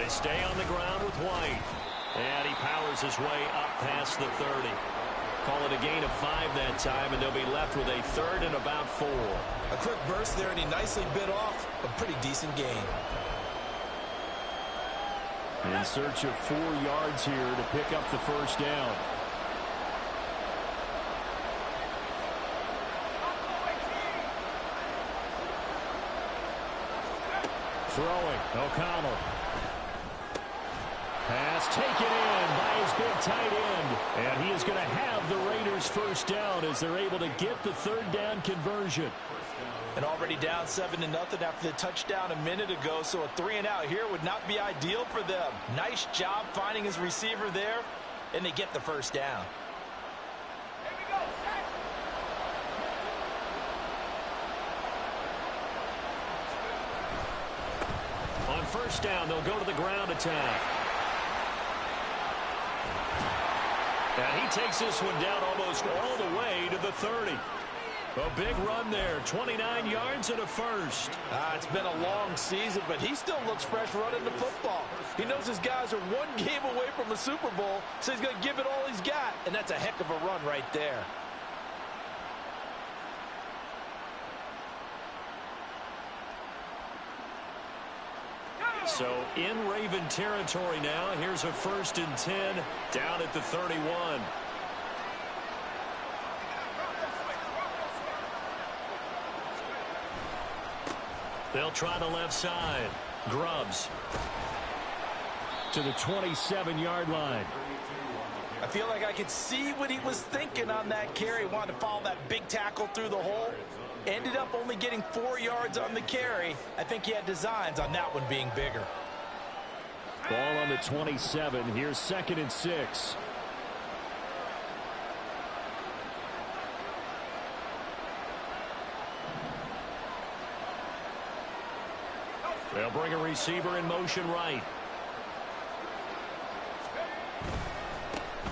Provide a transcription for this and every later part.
They stay on the ground with White. And he powers his way up past the 30. Call it a gain of 5 that time, and they'll be left with a 3rd and about 4. A quick burst there, and he nicely bit off a pretty decent gain. In search of 4 yards here to pick up the first down. Throwing, O'Connell. Pass taken in by his big tight end. And he is going to have the Raiders first down as they're able to get the 3rd down conversion. And already down 7-0 after the touchdown a minute ago, so a 3-and-out here would not be ideal for them. Nice job finding his receiver there, and they get the first down. Here we go, set. On first down, they'll go to the ground attack. And he takes this one down almost all the way to the 30. A big run there, 29 yards and a first. It's been a long season, but he still looks fresh running the football. He knows his guys are 1 game away from a Super Bowl, so he's going to give it all he's got, and that's a heck of a run right there. So in Raven territory now, here's a 1st and 10 down at the 31. They'll try the left side. Grubbs to the 27-yard line. I feel like I could see what he was thinking on that carry. Wanted to follow that big tackle through the hole. Ended up only getting 4 yards on the carry. I think he had designs on that one being bigger. Ball on the 27. Here's 2nd and 6. They'll bring a receiver in motion right.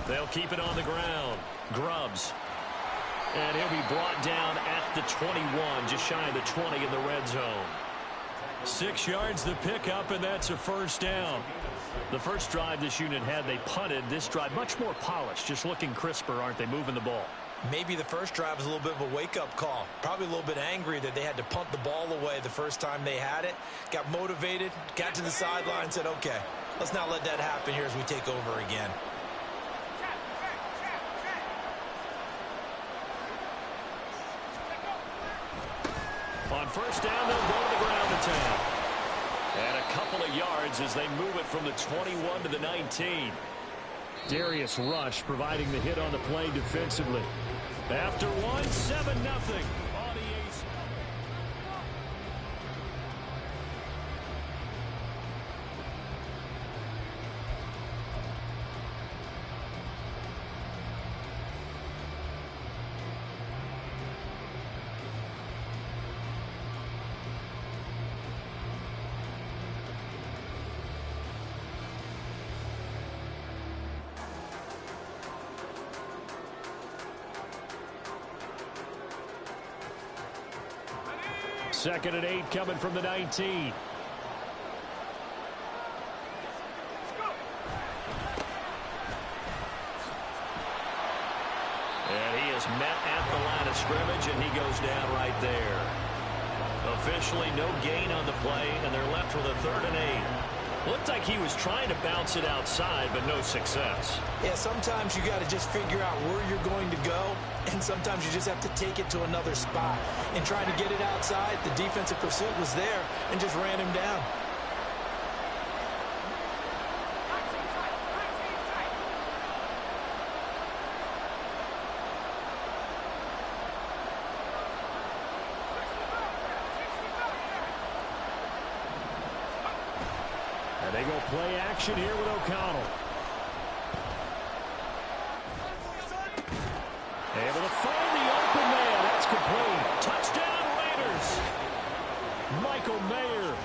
They'll keep it on the ground. Grubbs. And he'll be brought down at the 21, just shy of the 20 in the red zone. 6 yards to pick up, and that's a first down. The first drive this unit had, they punted. This drive, much more polished, just looking crisper, aren't they, moving the ball? Maybe the first drive was a little bit of a wake-up call. Probably a little bit angry that they had to punt the ball away the first time they had it. Got motivated, got to the sideline, and said, okay, let's not let that happen here as we take over again. On first down, they'll go to the ground attack. And a couple of yards as they move it from the 21 to the 19. Darius Rush providing the hit on the play defensively. After 1, 7-0 on the ace. Second and 8 coming from the 19. And he is met at the line of scrimmage, and he goes down right there. Officially no gain on the play, and they're left with a 3rd and 8. Looked like he was trying to bounce it outside, but no success. Yeah, sometimes you got to just figure out where you're going to go, and sometimes you just have to take it to another spot. And trying to get it outside, the defensive pursuit was there and just ran him down. And they go play action here with O'Connell. Able to find the open man. That's complete. Touchdown Raiders. Michael Mayer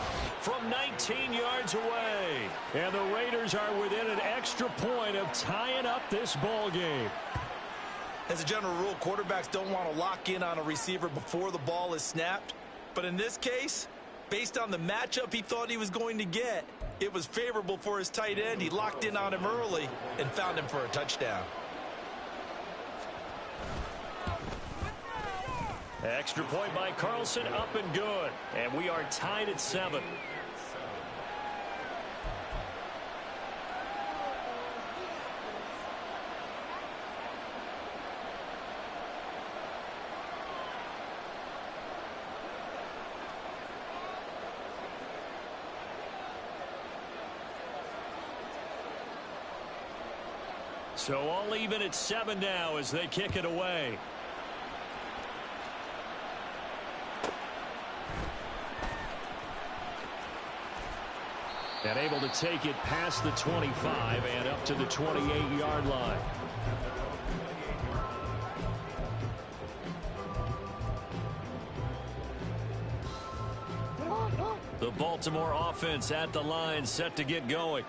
from 19 yards away. And the Raiders are within an extra point of tying up this ball game. As a general rule, quarterbacks don't want to lock in on a receiver before the ball is snapped. But in this case, Based on the matchup he thought he was going to get, it was favorable for his tight end. He locked in on him early and found him for a touchdown. Extra point by Carlson, up and good. And we are tied at 7. So all even at 7 now as they kick it away. And able to take it past the 25 and up to the 28-yard line. The Baltimore offense at the line, set to get going.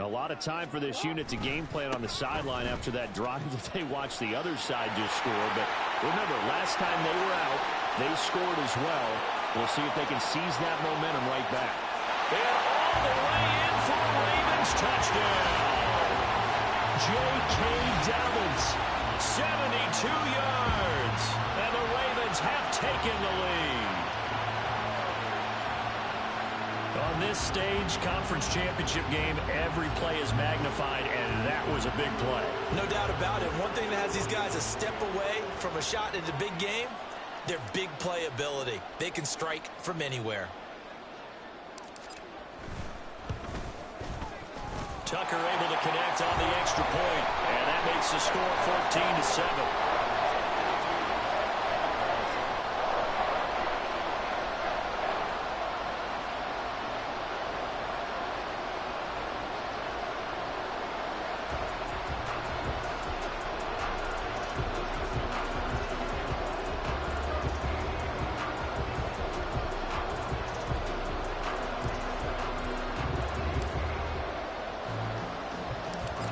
A lot of time for this unit to game plan on the sideline after that drive that they watched the other side just score. But remember, last time they were out, they scored as well. We'll see if they can seize that momentum right back. And all the way in for a Ravens touchdown. J.K. Dobbins, 72 yards. And the Ravens have taken the lead. On this stage, conference championship game, every play is magnified, and that was a big play. No doubt about it. One thing that has these guys a step away from a shot at the big game, their big play ability. They can strike from anywhere. Tucker able to connect on the extra point, and that makes the score 14-7.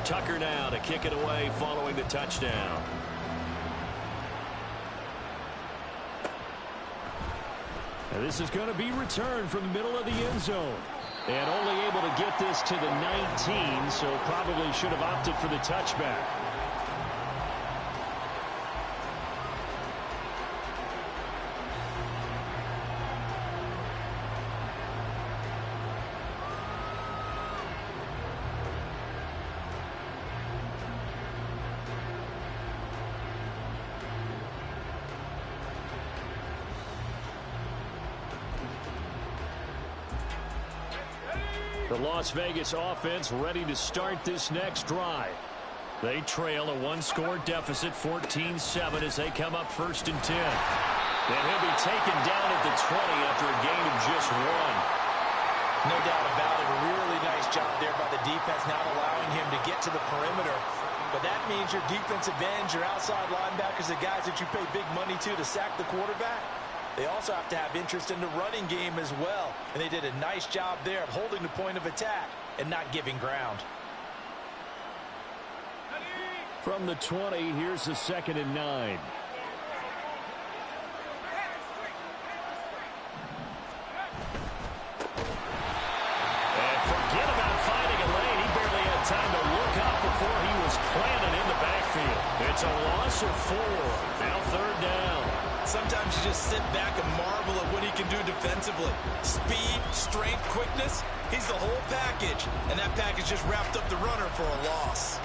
Tucker now to kick it away following the touchdown. And this is going to be returned from the middle of the end zone. And only able to get this to the 19, so probably should have opted for the touchback. The Las Vegas offense ready to start this next drive. They trail a one-score deficit, 14-7, as they come up 1st and 10. And he'll be taken down at the 20 after a gain of just 1. No doubt about it. A really nice job there by the defense, not allowing him to get to the perimeter. But that means your defensive ends, your outside linebackers, the guys that you pay big money to sack the quarterback, they also have to have interest in the running game as well. And they did a nice job there of holding the point of attack and not giving ground. From the 20, here's the 2nd and 9. And forget about finding a lane. He barely had time to look up before he was planted in the backfield. It's a loss of 4. Now 3rd down. Sometimes you just sit back and marvel at what he can do defensively. Speed, strength, quickness, he's the whole package. And that package just wrapped up the runner for a loss.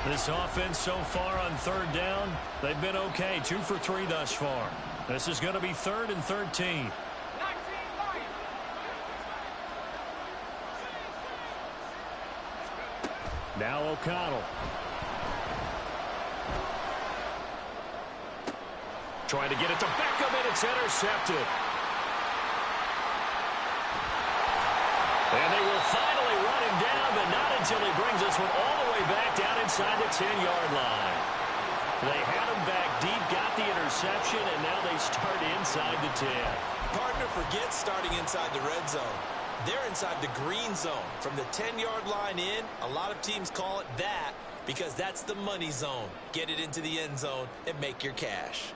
This offense so far on 3rd down, they've been okay. 2 for 3 thus far. This is going to be 3rd and 13. Now O'Connell. Trying to get it to Beckham, and it's intercepted. And they will finally run him down, but not until he brings this one all the way back down inside the 10-yard line. They had him back deep, got the interception, and now they start inside the 10. Partner forgets starting inside the red zone. They're inside the green zone. From the 10-yard line in, a lot of teams call it that because that's the money zone. Get it into the end zone and make your cash.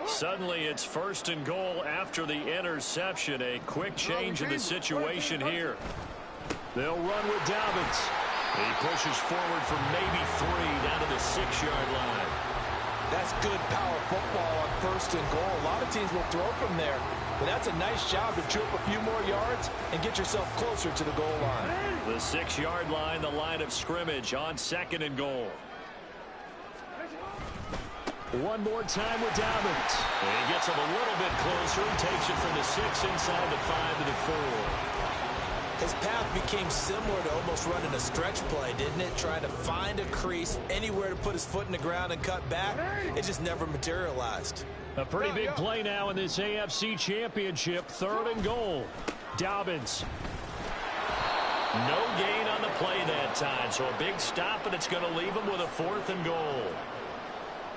Suddenly it's 1st and goal after the interception. A quick change in the situation here. They'll run with Dobbins. He pushes forward for maybe 3 down to the 6-yard line. That's good power football on 1st and goal. A lot of teams will throw from there, but that's a nice job to chew up a few more yards and get yourself closer to the goal line. The 6-yard line, the line of scrimmage on 2nd and goal. One more time with Dobbins. And he gets him a little bit closer and takes it from the 6 inside the 5 to the 4. His path became similar to almost running a stretch play, didn't it? Trying to find a crease, anywhere to put his foot in the ground and cut back. It just never materialized. A pretty big play now in this AFC Championship. 3rd and goal. Dobbins. No gain on the play that time, so a big stop, and it's going to leave him with a 4th and goal.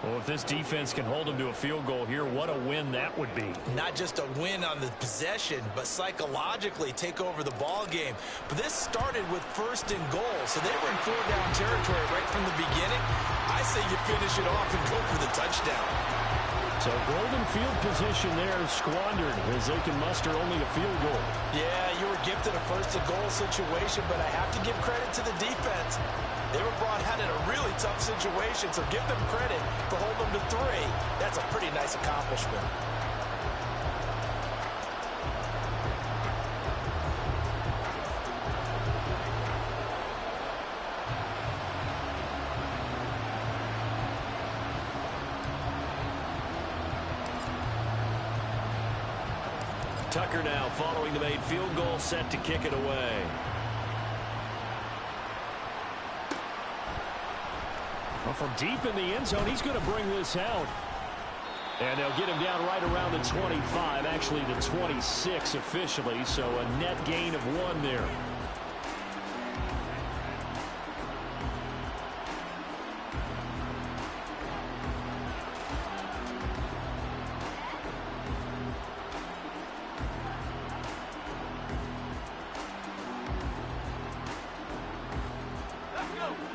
Well, if this defense can hold him to a field goal here, what a win that would be. Not just a win on the possession, but psychologically take over the ball game. But this started with 1st and goal, so they were in 4-down territory right from the beginning. I say you finish it off and go for the touchdown. So golden field position there squandered as they can muster only a field goal. Yeah, you were gifted a 1st and goal situation, but I have to give credit to the defense. They were brought out in a really tough situation, so give them credit for holding them to 3. That's a pretty nice accomplishment. Tucker now following the made field goal, set to kick it away. Well, from deep in the end zone, he's going to bring this out. And they'll get him down right around the 25, actually the 26 officially, so a net gain of 1 there.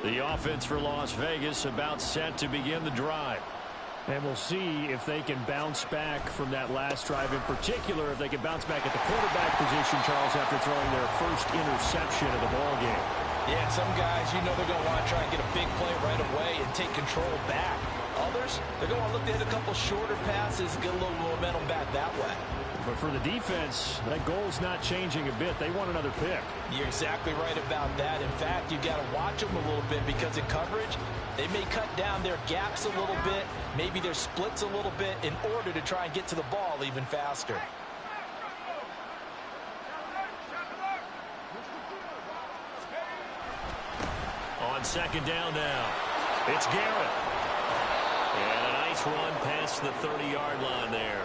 The offense for Las Vegas about set to begin the drive. And we'll see if they can bounce back from that last drive, in particular if they can bounce back at the quarterback position, Charles, after throwing their first interception of the ball game. Yeah, some guys, you know they're going to want to try and get a big play right away and take control back. Others, they're going to want to look to hit a couple shorter passes, get a little momentum back that way. But for the defense, that goal's not changing a bit. They want another pick. You're exactly right about that. In fact, you've got to watch them a little bit because in coverage, they may cut down their gaps a little bit, maybe their splits a little bit in order to try and get to the ball even faster. On 2nd down now, it's Garrett. And a nice run past the 30-yard line there.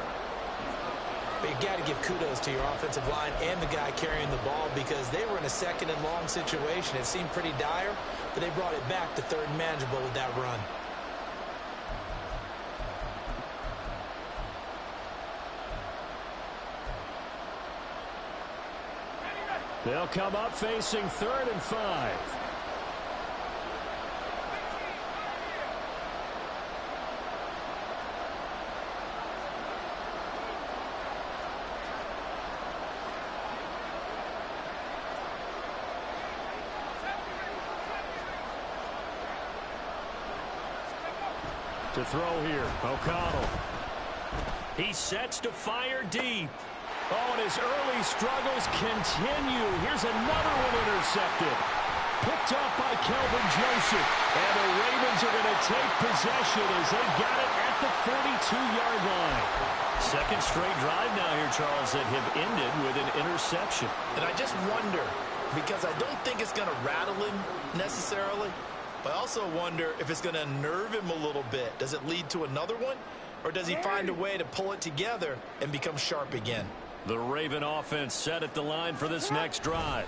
But you got to give kudos to your offensive line and the guy carrying the ball because they were in a 2nd and long situation. It seemed pretty dire, but they brought it back to 3rd and manageable with that run. They'll come up facing 3rd and 5. To throw here, O'Connell. He sets to fire deep. Oh, and his early struggles continue. Here's another one intercepted. Picked up by Kelvin Joseph. And the Ravens are going to take possession as they got it at the 42-yard line. 2nd straight drive now here, Charles, that have ended with an interception. And I just wonder, because I don't think it's going to rattle him necessarily, but I also wonder if it's going to nerve him a little bit. Does it lead to another one? Or does he find a way to pull it together and become sharp again? The Raven offense set at the line for this next drive.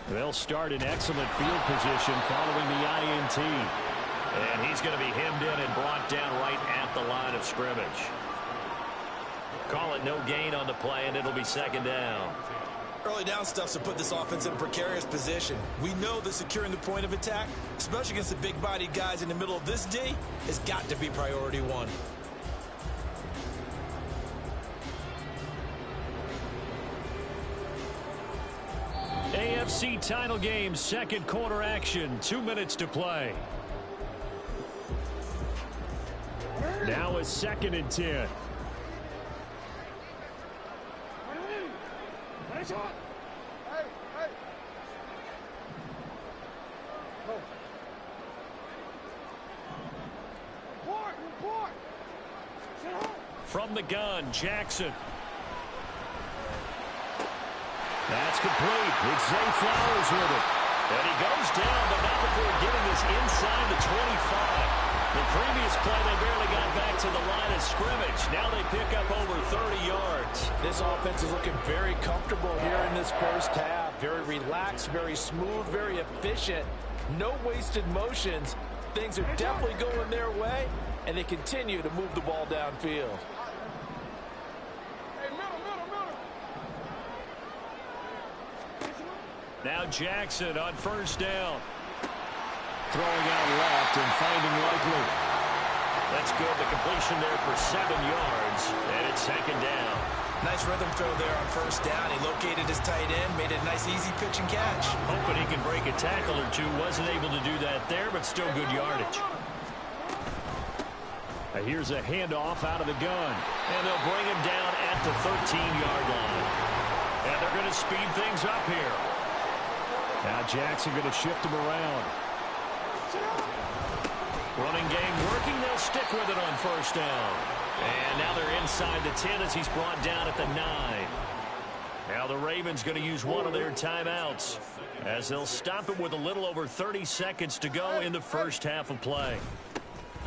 They'll start in excellent field position following the INT. And he's going to be hemmed in and brought down right at the line of scrimmage. Call it no gain on the play, and it'll be 2nd down. Early down stuff to put this offense in a precarious position. We know that securing the point of attack, especially against the big-bodied guys in the middle of this D, has got to be priority 1. AFC title game, second quarter action, 2 minutes to play. Now a 2nd and 10. From the gun, Jackson. That's complete. It's Zay Flowers with it. And he goes down, but not before getting this inside the 25. The previous play, they barely got back to the line of scrimmage. Now they pick up over 30 yards. This offense is looking very comfortable here in this first half. Very relaxed, very smooth, very efficient. No wasted motions. Things are definitely going their way, and they continue to move the ball downfield. Now Jackson on first down. Throwing out left and finding Likely. That's good. The completion there for 7 yards. And it's 2nd down. Nice rhythm throw there on first down. He located his tight end, made it a nice easy pitch and catch. Hoping he can break a tackle or two. Wasn't able to do that there, but still good yardage. Now here's a handoff out of the gun. And they'll bring him down at the 13-yard line. And they're going to speed things up here. Now Jackson going to shift him around. Running game working. They'll stick with it on first down. And now they're inside the 10 as he's brought down at the 9. Now the Ravens going to use one of their timeouts as they'll stop it with a little over 30 seconds to go in the first half of play.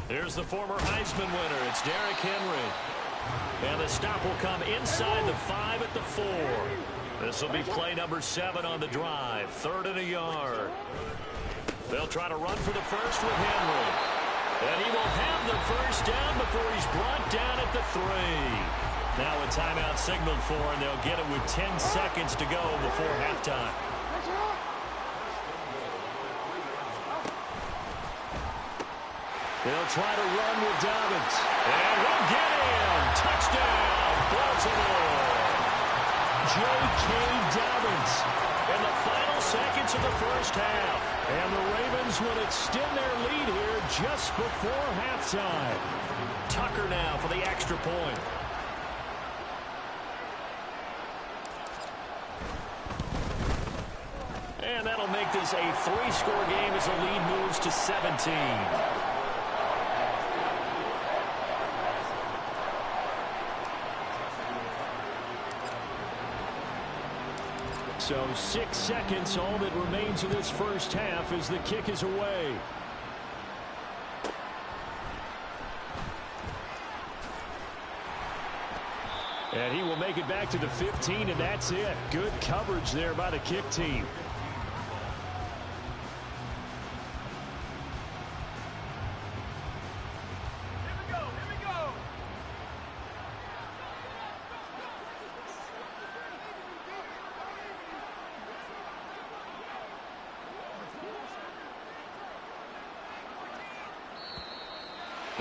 There's the former Heisman winner. It's Derrick Henry. And the stop will come inside the 5 at the 4. This will be play number 7 on the drive. 3rd and a yard. They'll try to run for the first with Henry. And he will have the first down before he's brought down at the 3. Now a timeout signaled for, and they'll get it with 10 seconds to go before halftime. They'll try to run with Dobbins. And he'll get in. Touchdown, Baltimore. J.K. Dobbins in the final seconds of the first half. And the Ravens will extend their lead here just before halftime. Tucker now for the extra point. And that'll make this a 3-score game as the lead moves to 17. So 6 seconds, all that remains of this first half as the kick is away. And he will make it back to the 15, and that's it. Good coverage there by the kick team.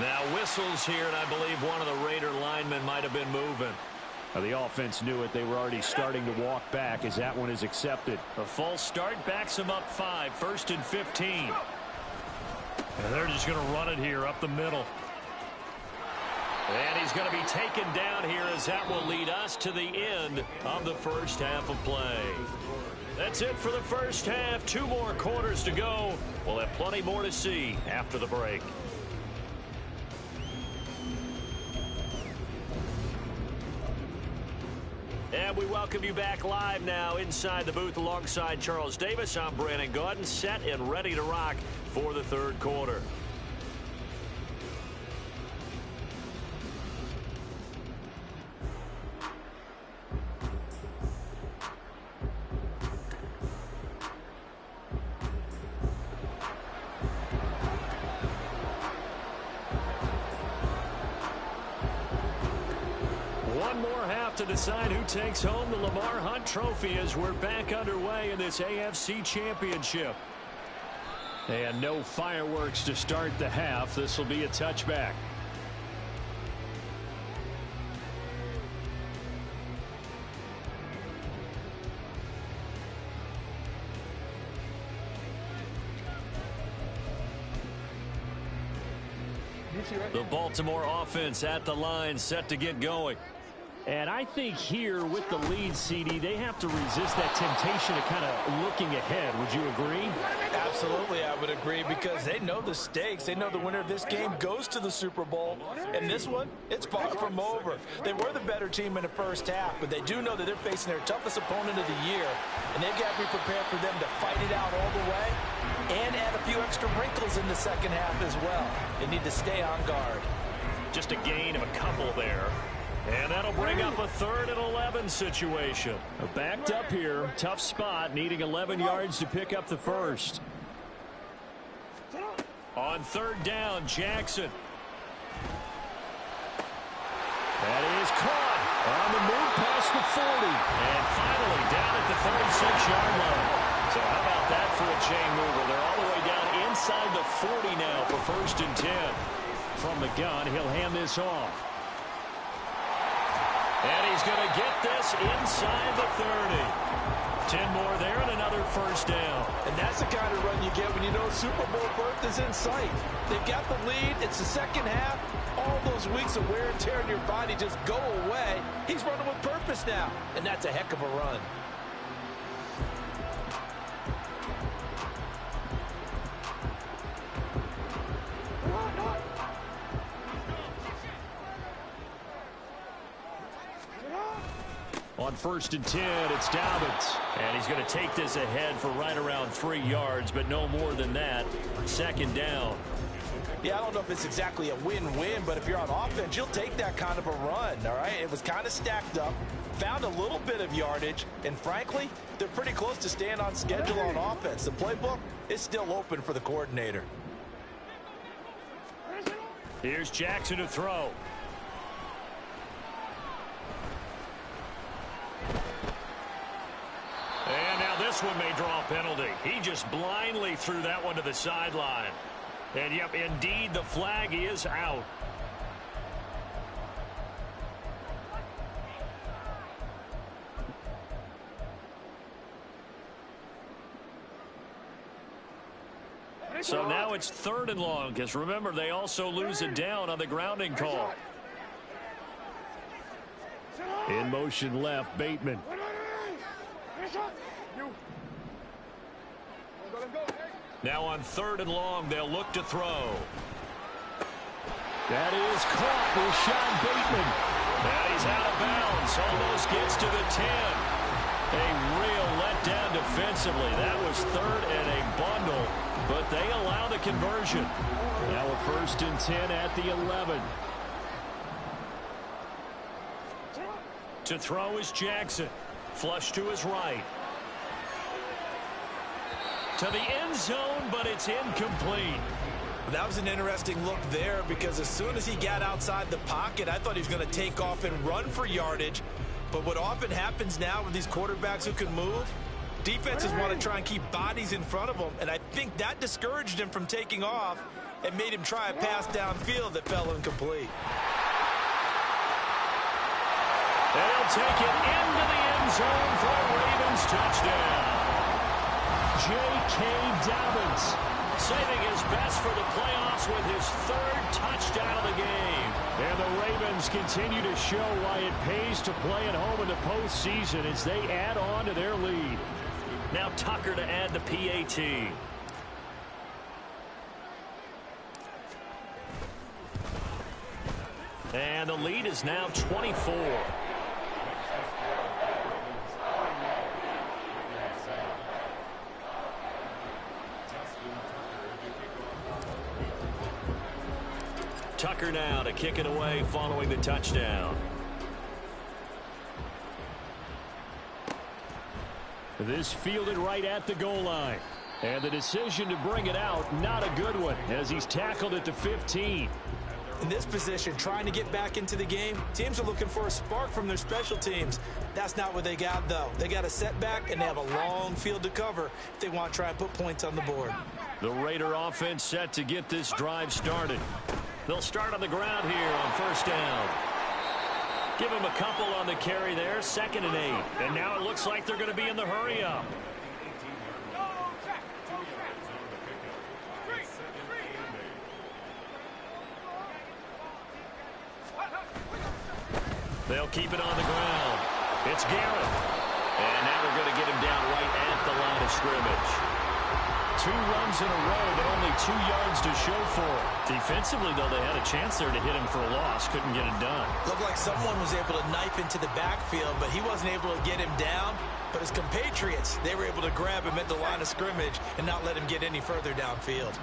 Now whistles here, and I believe one of the Raider linemen might have been moving. The offense knew it. They were already starting to walk back as that one is accepted. A false start backs them up 5. 1st and 15. And they're just going to run it here up the middle. And he's going to be taken down here as that will lead us to the end of the first half of play. That's it for the first half. 2 more quarters to go. We'll have plenty more to see after the break. And we welcome you back live now inside the booth alongside Charles Davis. I'm Brandon Gaudin, set and ready to rock for the 3rd quarter. One more half to decide who takes home the Lamar Hunt Trophy as we're back underway in this AFC Championship. And no fireworks to start the half. This will be a touchback. The Baltimore offense at the line, set to get going. And I think here with the lead, CD, they have to resist that temptation of kind of looking ahead. Would you agree? Absolutely, I would agree, because they know the stakes. They know the winner of this game goes to the Super Bowl. And this one, it's far from over. They were the better team in the first half, but they do know that they're facing their toughest opponent of the year. And they've got to be prepared for them to fight it out all the way and add a few extra wrinkles in the second half as well. They need to stay on guard. Just a gain of a couple there. And that'll bring up a 3rd and 11 situation. Backed up here, tough spot, needing 11 yards to pick up the first. On 3rd down, Jackson. That is caught on the move past the 40. And finally down at the 36-yard line. So how about that for a chain mover? They're all the way down inside the 40 now for 1st and 10. From the gun, he'll hand this off. And he's going to get this inside the 30. 10 more there and another 1st down. And that's the kind of run you get when you know Super Bowl berth is in sight. They've got the lead. It's the second half. All those weeks of wear and tear in your body just go away. He's running with purpose now. And that's a heck of a run. On 1st and 10, it's Dobbins. And he's going to take this ahead for right around 3 yards, but no more than that. 2nd down. Yeah, I don't know if it's exactly a win-win, but if you're on offense, you'll take that kind of a run, all right? It was kind of stacked up, found a little bit of yardage, and frankly, they're pretty close to staying on schedule on offense. The playbook is still open for the coordinator. Here's Jackson to throw. And now this one may draw a penalty. He just blindly threw that one to the sideline. And, yep, indeed, the flag is out. So now it's 3rd and long, because remember, they also lose it down on the grounding call. In motion left, Bateman. Now on 3rd and long, they'll look to throw. That is caught with Sean Bateman. Now he's out of bounds. Almost gets to the 10. A real letdown defensively. That was 3rd and a bundle, but they allow the conversion. Now a 1st and 10 at the 11. To throw is Jackson. Flush to his right. To the end zone, but it's incomplete. That was an interesting look there, because as soon as he got outside the pocket, I thought he was going to take off and run for yardage. But what often happens now with these quarterbacks who can move, defenses want to try and keep bodies in front of them, and I think that discouraged him from taking off and made him try a pass downfield that fell incomplete. They'll take it into the end zone for a Ravens touchdown. J.K. Dobbins saving his best for the playoffs with his 3rd touchdown of the game. And the Ravens continue to show why it pays to play at home in the postseason as they add on to their lead. Now Tucker to add the PAT. And the lead is now 24. Tucker now to kick it away following the touchdown. This fielded right at the goal line. And the decision to bring it out, not a good one, as he's tackled at the 15. In this position, trying to get back into the game, teams are looking for a spark from their special teams. That's not what they got, though. They got a setback, and they have a long field to cover if they want to try and put points on the board. The Raider offense set to get this drive started. They'll start on the ground here on 1st down. Give him a couple on the carry there, 2nd and 8. And now it looks like they're going to be in the hurry up. They'll keep it on the ground. It's Garrett. And now they're going to get him down right at the line of scrimmage. 2 runs in a row, but only 2 yards to show for it. Defensively, though, they had a chance there to hit him for a loss. Couldn't get it done. Looked like someone was able to knife into the backfield, but he wasn't able to get him down. But his compatriots, they were able to grab him at the line of scrimmage and not let him get any further downfield.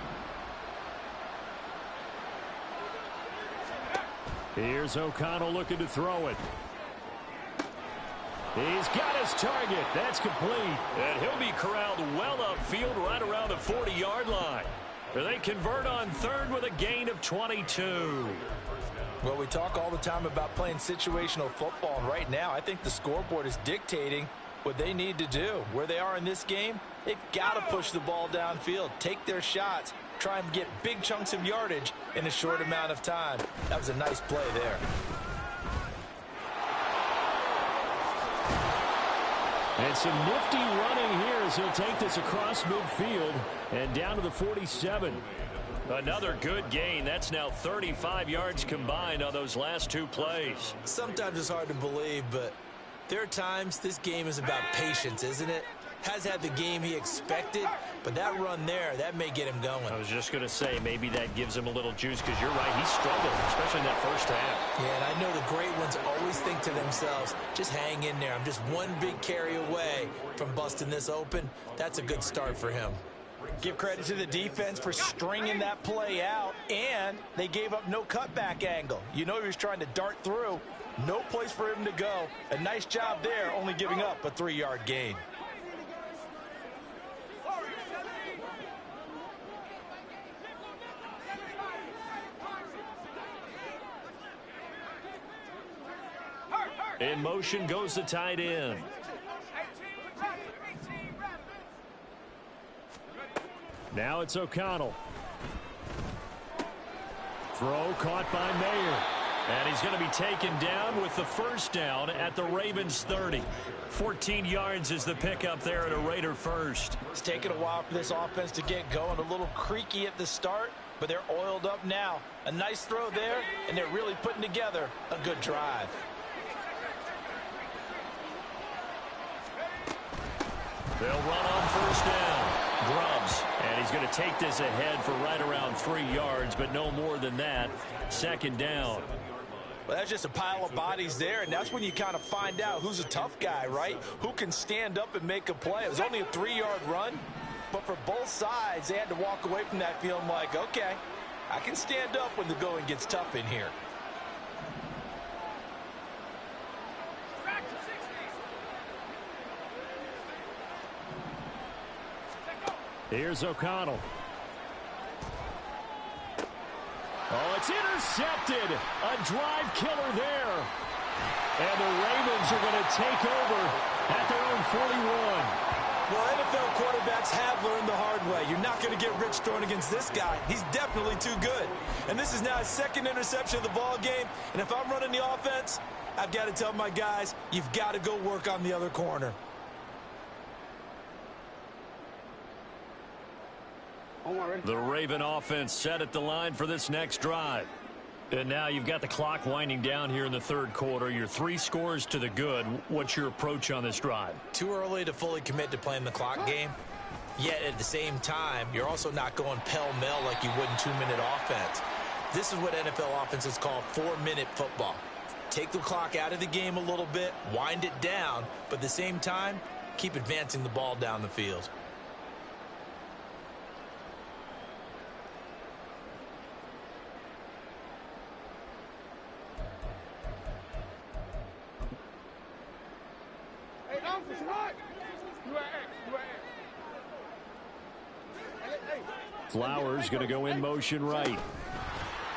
Here's O'Connell looking to throw it. He's got his target. That's complete. And he'll be corralled well upfield right around the 40-yard line. They convert on third with a gain of 22. Well, we talk all the time about playing situational football, and right now I think the scoreboard is dictating what they need to do. Where they are in this game, they've got to push the ball downfield, take their shots, try and get big chunks of yardage in a short amount of time. That was a nice play there. And some nifty running here as he'll take this across midfield and down to the 47. Another good gain. That's now 35 yards combined on those last 2 plays. Sometimes it's hard to believe, but there are times this game is about patience, isn't it? Has had the game he expected, but that run there, that may get him going. I was just going to say, maybe that gives him a little juice, because you're right, he struggled, especially in that first half. Yeah, and I know the great ones always think to themselves, just hang in there. I'm just one big carry away from busting this open. That's a good start for him. Give credit to the defense for stringing that play out, and they gave up no cutback angle. You know he was trying to dart through. No place for him to go. A nice job there, only giving up a 3-yard gain. In motion goes the tight end. Now it's O'Connell. Throw caught by Mayer. And he's going to be taken down with the first down at the Ravens 30. 14 yards is the pickup there at a Raider first. It's taken a while for this offense to get going. A little creaky at the start, but they're oiled up now. A nice throw there, and they're really putting together a good drive. They'll run on first down. Grubbs, and he's going to take this ahead for right around 3 yards, but no more than that. Second down. Well, that's just a pile of bodies there, and that's when you kind of find out who's a tough guy, right? Who can stand up and make a play. It was only a 3-yard run, but for both sides, they had to walk away from that feeling like, okay, I can stand up when the going gets tough in here. Here's O'Connell. Oh, it's intercepted. A drive killer there. And the Ravens are going to take over at their own 41. Well, NFL quarterbacks have learned the hard way. You're not going to get rich throwing against this guy. He's definitely too good. And this is now his second interception of the ball game. And if I'm running the offense, I've got to tell my guys, you've got to go work on the other corner. The Raven offense set at the line for this next drive. And now you've got the clock winding down here in the third quarter. You're 3 scores to the good. What's your approach on this drive? Too early to fully commit to playing the clock game. Yet at the same time, you're also not going pell-mell like you would in 2-minute offense. This is what NFL offenses call 4-minute football. Take the clock out of the game a little bit, wind it down, but at the same time, keep advancing the ball down the field. Flowers going to go in motion right.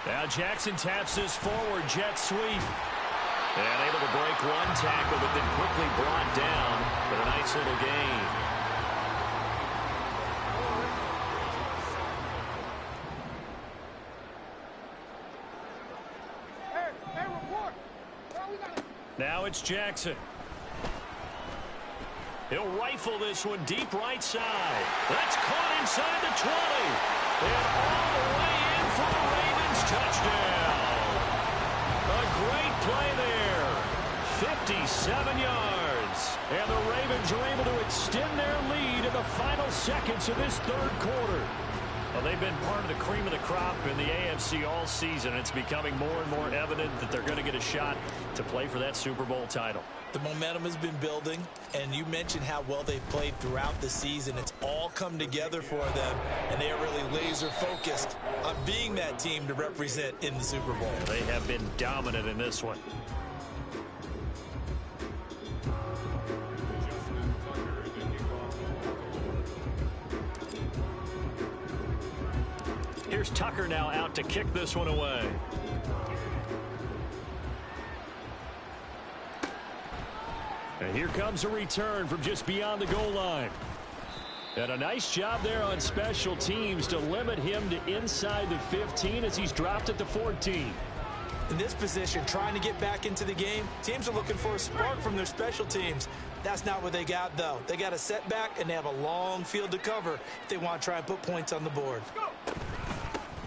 Now Jackson taps this forward jet sweep. And able to break one tackle, but then quickly brought down. But a nice little gain. Now it's Jackson. He'll rifle this one deep right side. That's caught inside the 20. And all the way in for the Ravens touchdown. A great play there. 57 yards. And the Ravens are able to extend their lead in the final seconds of this third quarter. Well, they've been part of the cream of the crop in the AFC all season. It's becoming more and more evident that they're going to get a shot to play for that Super Bowl title. The momentum has been building, and you mentioned how well they've played throughout the season. It's all come together for them, and they are really laser-focused on being that team to represent in the Super Bowl. They have been dominant in this one. Here's Tucker now out to kick this one away. And here comes a return from just beyond the goal line. And a nice job there on special teams to limit him to inside the 15 as he's dropped at the 14. In this position, trying to get back into the game, teams are looking for a spark from their special teams. That's not what they got, though. They got a setback, and they have a long field to cover if they want to try and put points on the board.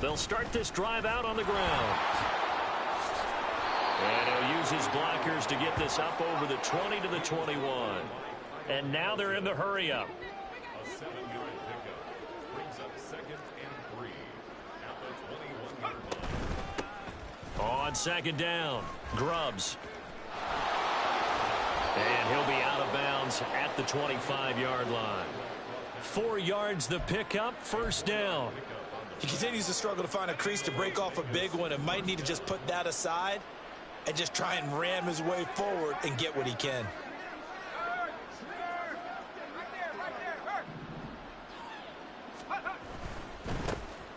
They'll start this drive out on the ground. And he'll use his blockers to get this up over the 20 to the 21. And now they're in the hurry-up. A 7-yard pickup brings up 2nd and 3 at the 21-yard line. On 2nd down, Grubbs. And he'll be out of bounds at the 25-yard line. 4 yards the pickup, 1st down. He continues to struggle to find a crease to break off a big one and might need to just put that aside and just try and ram his way forward and get what he can.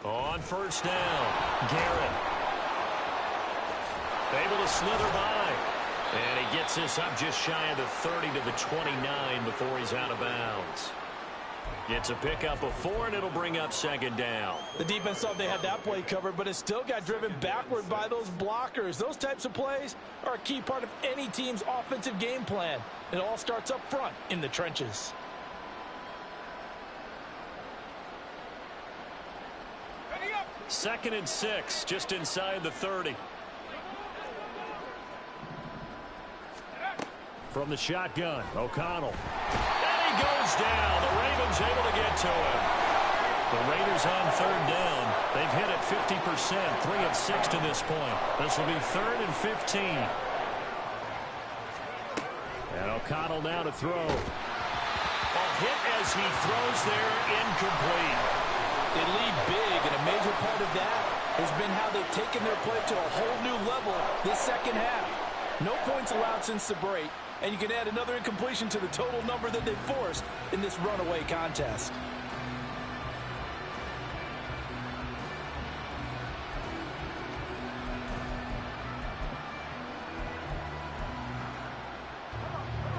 On 1st down, Garrett. Able to slither by. And he gets this up just shy of the 30 to the 29 before he's out of bounds. It's a pickup of 4, and it'll bring up 2nd down. The defense thought they had that play covered, but it still got driven backward by those blockers. Those types of plays are a key part of any team's offensive game plan. It all starts up front in the trenches. Ready up. 2nd and 6, just inside the 30. From the shotgun, O'Connell. And he goes down. The Ravens able to get to him. The Raiders on 3rd down. They've hit it 50%, 3 of 6 to this point. This will be 3rd and 15. And O'Connell now to throw. A hit as he throws there, incomplete. They lead big, and a major part of that has been how they've taken their play to a whole new level this second half. No points allowed since the break, and you can add another incompletion to the total number that they've forced in this runaway contest.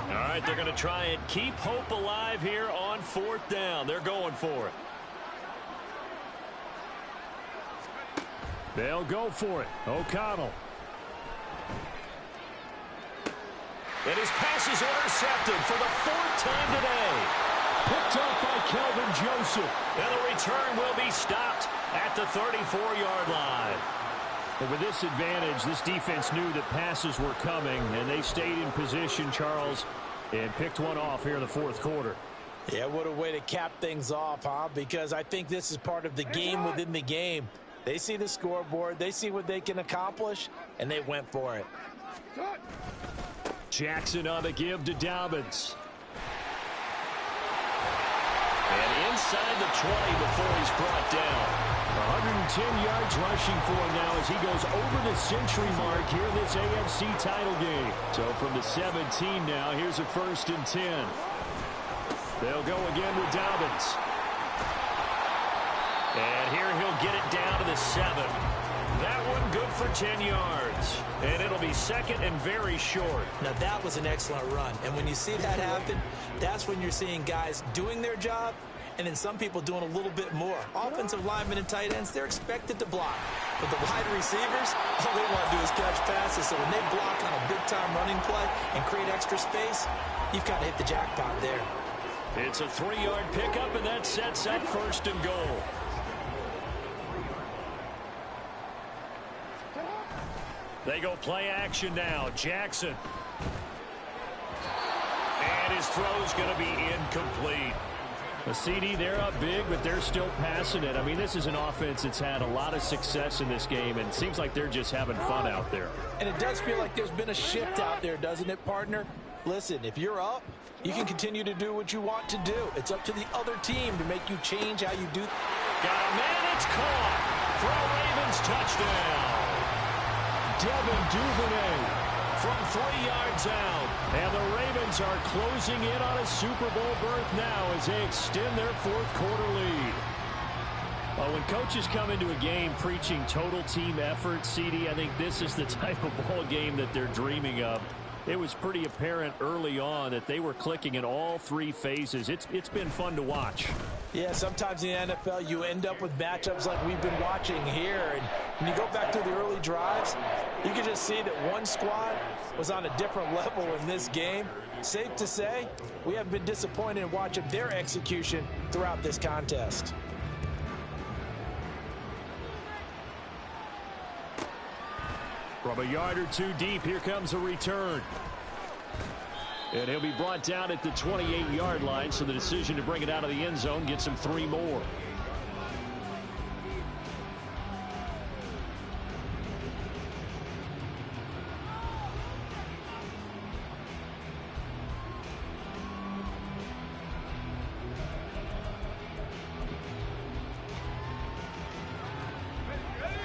All right, they're going to try and keep hope alive here on 4th down. They're going for it. They'll go for it. O'Connell. And his pass is intercepted for the 4th time today. Picked up by Kelvin Joseph. And the return will be stopped at the 34-yard line. But with this advantage, this defense knew that passes were coming, and they stayed in position, Charles, and picked one off here in the 4th quarter. Yeah, what a way to cap things off, huh? Because I think this is part of the game within the game. They see the scoreboard, they see what they can accomplish, and they went for it. Jackson on the give to Dobbins. And inside the 20 before he's brought down. 110 yards rushing for him now as he goes over the century mark here in this AFC title game. So from the 17 now, here's a 1st and 10. They'll go again with Dobbins. And here he'll get it down to the 7. That one good for 10 yards. And it'll be 2nd and very short. Now, that was an excellent run. And when you see that happen, that's when you're seeing guys doing their job and then some people doing a little bit more. Offensive linemen and tight ends, they're expected to block. But the wide receivers, all they want to do is catch passes. So when they block on a big-time running play and create extra space, you've got to hit the jackpot there. It's a 3-yard pickup, and that sets up 1st and goal. They go play action now. Jackson. his throw's going to be incomplete. The CD, they're up big, but they're still passing it. I mean, this is an offense that's had a lot of success in this game, and it seems like they're just having fun out there. And it does feel like there's been a shift out there, doesn't it, partner? Listen, if you're up, you can continue to do what you want to do. It's up to the other team to make you change how you do. Got a man, it's caught for a Ravens touchdown. Devin Duvernay From 3 yards out. And the Ravens are closing in on a Super Bowl berth now as they extend their fourth quarter lead. Well, when coaches come into a game preaching total team effort, CD, I think this is the type of ball game that they're dreaming of. It was pretty apparent early on that they were clicking in all three phases. It's been fun to watch. Yeah, sometimes in the NFL you end up with matchups like we've been watching here. And when you go back to the early drives, you can just see that one squad was on a different level in this game. Safe to say, we haven't been disappointed in watching their execution throughout this contest. From a yard or two deep, here comes a return. And he'll be brought down at the 28-yard line, so the decision to bring it out of the end zone gets him 3 more.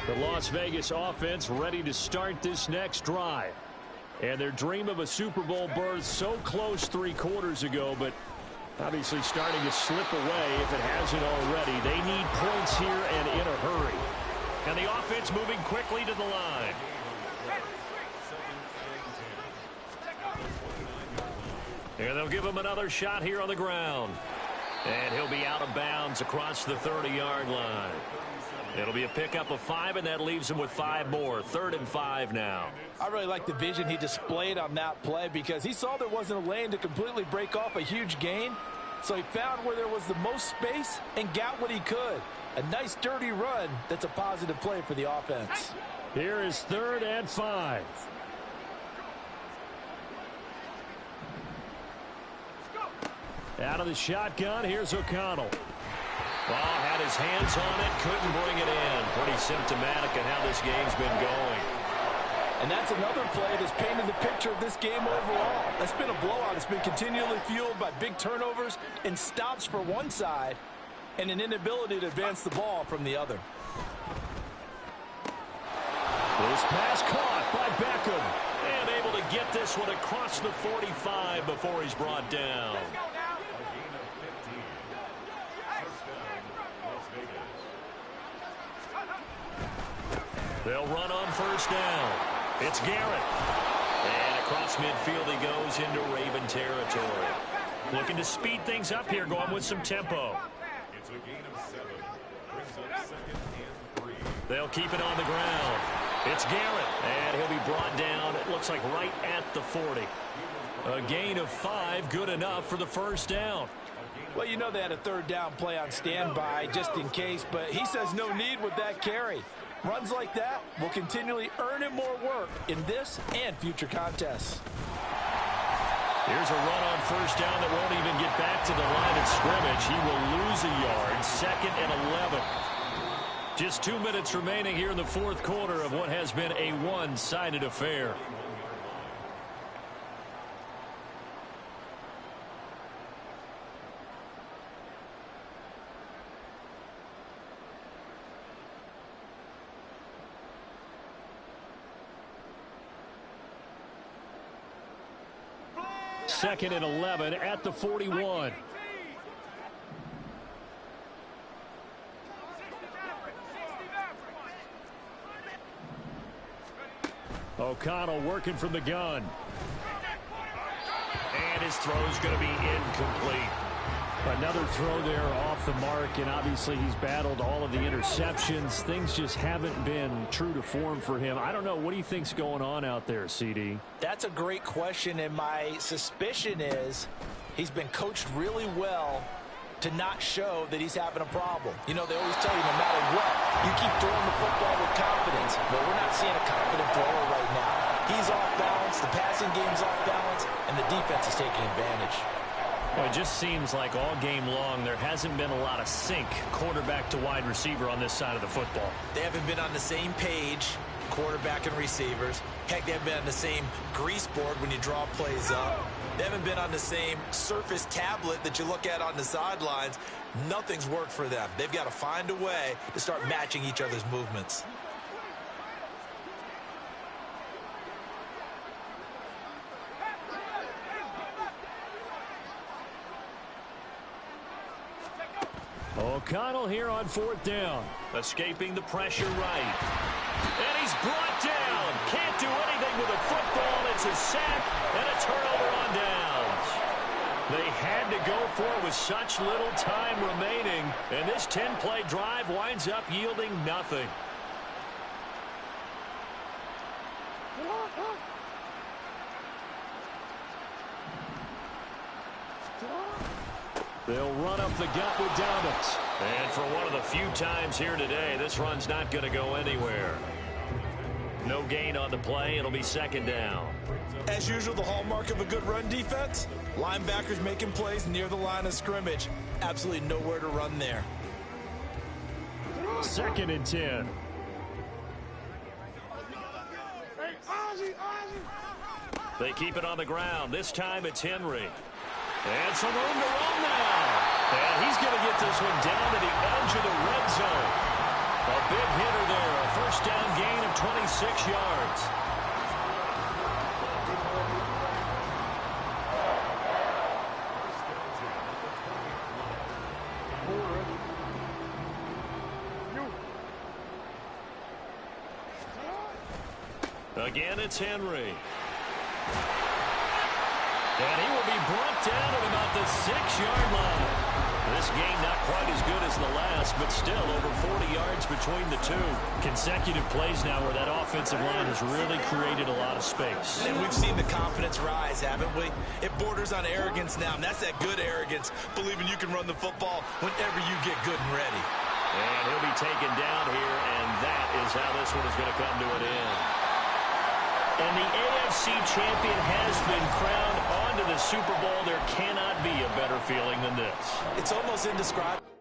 The Las Vegas offense ready to start this next drive. And their dream of a Super Bowl berth so close 3 quarters ago, but obviously starting to slip away if it hasn't already. They need points here and in a hurry. And the offense moving quickly to the line. And they'll give him another shot here on the ground. And he'll be out of bounds across the 30-yard line. It'll be a pickup of 5, and that leaves him with 5 more. 3rd and 5 now. I really like the vision he displayed on that play because he saw there wasn't a lane to completely break off a huge gain. So he found where there was the most space and got what he could. A nice dirty run that's a positive play for the offense. Here is 3rd and 5. Out of the shotgun, here's O'Connell. Ball had his hands on it, couldn't bring it in. Pretty symptomatic of how this game's been going. And that's another play that's painted the picture of this game overall. That's been a blowout. It's been continually fueled by big turnovers and stops for one side and an inability to advance the ball from the other. This pass caught by Beckham. And able to get this one across the 45 before he's brought down. They'll run on 1st down. It's Garrett. And across midfield he goes into Raven territory. Looking to speed things up here, going with some tempo. It's a gain of 7. Brings up 2nd and 3. They'll keep it on the ground. It's Garrett. And he'll be brought down, it looks like right at the 40. A gain of 5, good enough for the 1st down. Well, you know they had a 3rd down play on standby just in case, but he says no need with that carry. Runs like that will continually earn him more work in this and future contests. Here's a run on 1st down that won't even get back to the line of scrimmage. He will lose a yard. 2nd and 11. Just 2 minutes remaining here in the 4th quarter of what has been a one-sided affair. Second and 11 at the 41. O'Connell working from the gun. And his throw's going to be incomplete. Another throw there off the mark, and obviously he's battled all of the interceptions. Things just haven't been true to form for him. I don't know. What do you think's going on out there, CD? That's a great question, and my suspicion is he's been coached really well to not show that he's having a problem. You know, they always tell you no matter what, you keep throwing the football with confidence. But we're not seeing a confident thrower right now. He's off balance, the passing game's off balance, and the defense is taking advantage. Well, it just seems like all game long there hasn't been a lot of sync quarterback to wide receiver on this side of the football. They haven't been on the same page, quarterback and receivers. Heck, they haven't been on the same grease board when you draw plays up. They haven't been on the same surface tablet that you look at on the sidelines. Nothing's worked for them. They've got to find a way to start matching each other's movements. O'Connell here on 4th down. Escaping the pressure right. And he's brought down. Can't do anything with a football. It's a sack and a turnover on downs. They had to go for it with such little time remaining. And this 10-play drive winds up yielding nothing. They'll run up the gut with Dobbins. And for one of the few times here today, this run's not going to go anywhere. No gain on the play. It'll be 2nd down. As usual, the hallmark of a good run defense, linebackers making plays near the line of scrimmage. Absolutely nowhere to run there. 2nd and 10. They keep it on the ground. This time it's Henry. And some room to run now. And he's going to get this one down to the edge of the red zone. A big hitter there. A 1st down gain of 26 yards. Again, it's Henry. And he will be brought down at about the 6-yard line. This game not quite as good as the last, but still over 40 yards between the two. Consecutive plays now where that offensive line has really created a lot of space. And we've seen the confidence rise, haven't we? It borders on arrogance now, and that's that good arrogance, believing you can run the football whenever you get good and ready. And he'll be taken down here, and that is how this one is going to come to an end. And the AFC champion has been crowned onto the Super Bowl. There cannot be a better feeling than this. It's almost indescribable.